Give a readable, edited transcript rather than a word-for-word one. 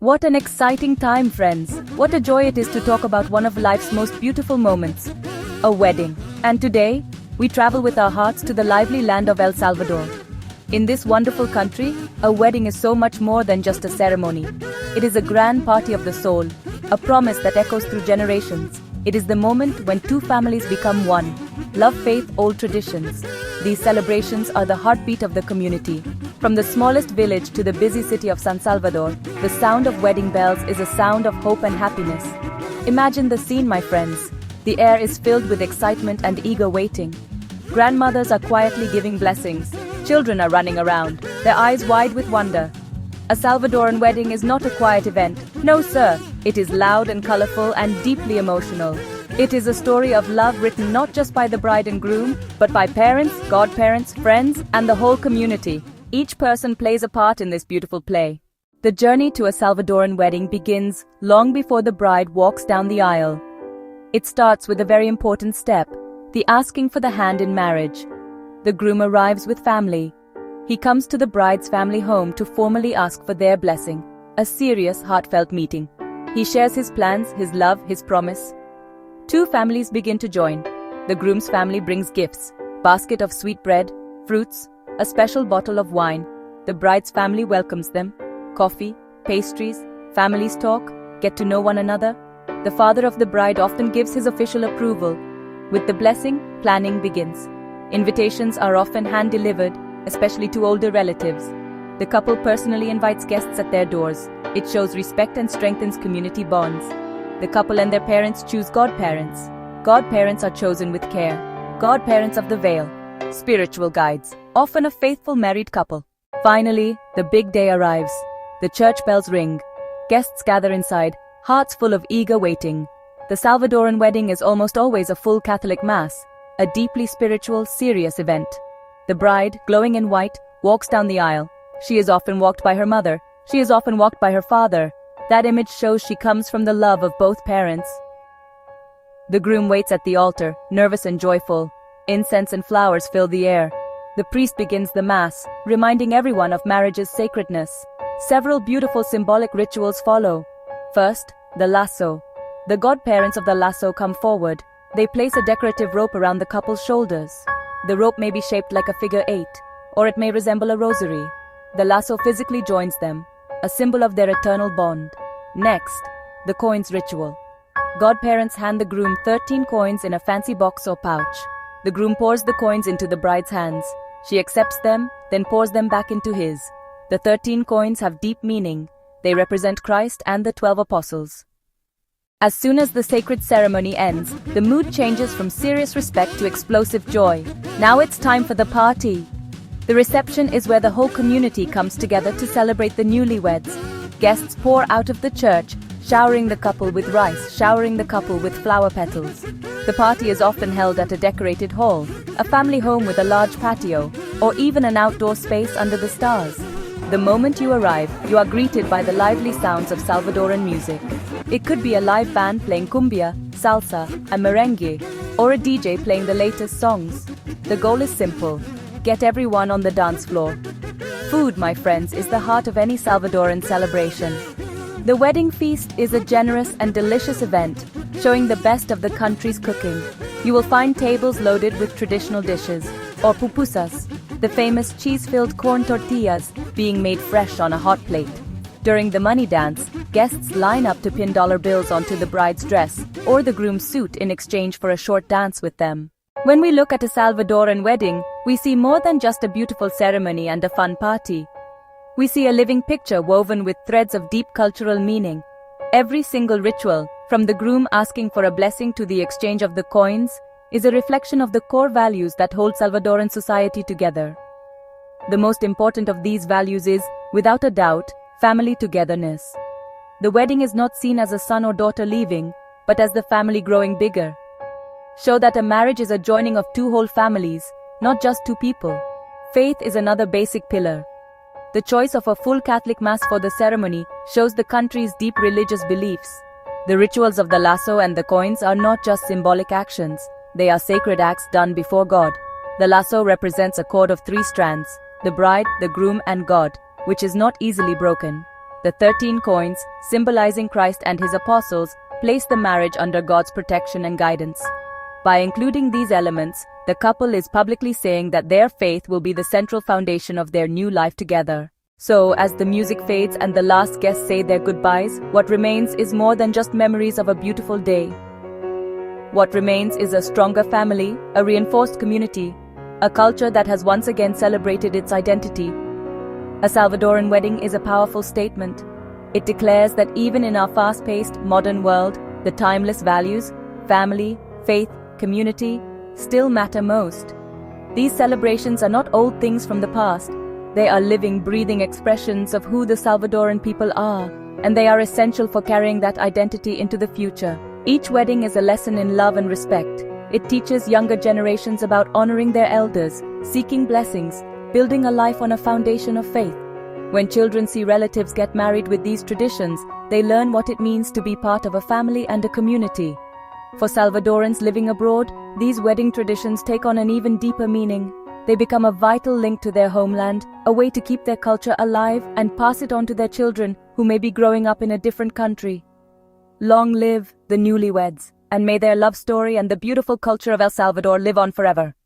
What an exciting time, friends! What a joy it is to talk about one of life's most beautiful moments, a wedding. And today, we travel with our hearts to the lively land of El Salvador. In this wonderful country, a wedding is so much more than just a ceremony. It is a grand party of the soul, a promise that echoes through generations. It is the moment when two families become one. Love, faith, old traditions. These celebrations are the heartbeat of the community. From the smallest village to the busy city of San Salvador, the sound of wedding bells is a sound of hope and happiness. Imagine the scene, my friends. The air is filled with excitement and eager waiting. Grandmothers are quietly giving blessings. Children are running around, their eyes wide with wonder. A Salvadoran wedding is not a quiet event. No, sir. It is loud and colorful and deeply emotional. It is a story of love written not just by the bride and groom, but by parents, godparents, friends, and the whole community. Each person plays a part in this beautiful play. The journey to a Salvadoran wedding begins long before the bride walks down the aisle. It starts with a very important step, the asking for the hand in marriage. The groom arrives with family. He comes to the bride's family home to formally ask for their blessing, a serious, heartfelt meeting. He shares his plans, his love, his promise. Two families begin to join. The groom's family brings gifts, basket of sweet bread, fruits, a special bottle of wine. The bride's family welcomes them. Coffee, pastries, families talk, get to know one another. The father of the bride often gives his official approval. With the blessing, planning begins. Invitations are often hand-delivered, especially to older relatives. The couple personally invites guests at their doors. It shows respect and strengthens community bonds. The couple and their parents choose godparents. Godparents are chosen with care. Godparents of the veil, spiritual guides, often a faithful married couple. Finally, the big day arrives. The church bells ring. Guests gather inside, hearts full of eager waiting. The Salvadoran wedding is almost always a full Catholic mass, a deeply spiritual, serious event. The bride, glowing in white, walks down the aisle. She is often walked by her mother. She is often walked by her father. That image shows she comes from the love of both parents. The groom waits at the altar, nervous and joyful. Incense and flowers fill the air. The priest begins the mass, reminding everyone of marriage's sacredness. Several beautiful symbolic rituals follow. First, the lasso. The godparents of the lasso come forward. They place a decorative rope around the couple's shoulders. The rope may be shaped like a figure 8, or it may resemble a rosary. The lasso physically joins them, a symbol of their eternal bond. Next, the coins ritual. Godparents hand the groom 13 coins in a fancy box or pouch. The groom pours the coins into the bride's hands. She accepts them, then pours them back into his. The 13 coins have deep meaning. They represent Christ and the 12 apostles. As soon as the sacred ceremony ends, the mood changes from serious respect to explosive joy. Now it's time for the party. The reception is where the whole community comes together to celebrate the newlyweds. Guests pour out of the church, showering the couple with rice, showering the couple with flower petals. The party is often held at a decorated hall, a family home with a large patio, or even an outdoor space under the stars. The moment you arrive, you are greeted by the lively sounds of Salvadoran music. It could be a live band playing cumbia, salsa, and merengue, or a DJ playing the latest songs. The goal is simple: get everyone on the dance floor. Food, my friends, is the heart of any Salvadoran celebration. The wedding feast is a generous and delicious event, showing the best of the country's cooking. You will find tables loaded with traditional dishes, or pupusas, the famous cheese-filled corn tortillas being made fresh on a hot plate. During the money dance, guests line up to pin dollar bills onto the bride's dress or the groom's suit in exchange for a short dance with them. When we look at a Salvadoran wedding, we see more than just a beautiful ceremony and a fun party. We see a living picture woven with threads of deep cultural meaning. Every single ritual, from the groom asking for a blessing to the exchange of the coins, is a reflection of the core values that hold Salvadoran society together. The most important of these values is, without a doubt, family togetherness. The wedding is not seen as a son or daughter leaving, but as the family growing bigger. Show that a marriage is a joining of two whole families, not just two people. Faith is another basic pillar. The choice of a full Catholic Mass for the ceremony shows the country's deep religious beliefs. The rituals of the lasso and the coins are not just symbolic actions, they are sacred acts done before God. The lasso represents a cord of 3 strands, the bride, the groom, and God, which is not easily broken. The 13 coins, symbolizing Christ and his apostles, place the marriage under God's protection and guidance. By including these elements, the couple is publicly saying that their faith will be the central foundation of their new life together. So, as the music fades and the last guests say their goodbyes, what remains is more than just memories of a beautiful day. What remains is a stronger family, a reinforced community, a culture that has once again celebrated its identity. A Salvadoran wedding is a powerful statement. It declares that even in our fast-paced, modern world, the timeless values, family, faith, community, still matter most. These celebrations are not old things from the past. They are living, breathing expressions of who the Salvadoran people are, and they are essential for carrying that identity into the future. Each wedding is a lesson in love and respect. It teaches younger generations about honoring their elders, seeking blessings, building a life on a foundation of faith. When children see relatives get married with these traditions, they learn what it means to be part of a family and a community. For Salvadorans living abroad, these wedding traditions take on an even deeper meaning. They become a vital link to their homeland, a way to keep their culture alive and pass it on to their children who may be growing up in a different country. Long live the newlyweds, and may their love story and the beautiful culture of El Salvador live on forever.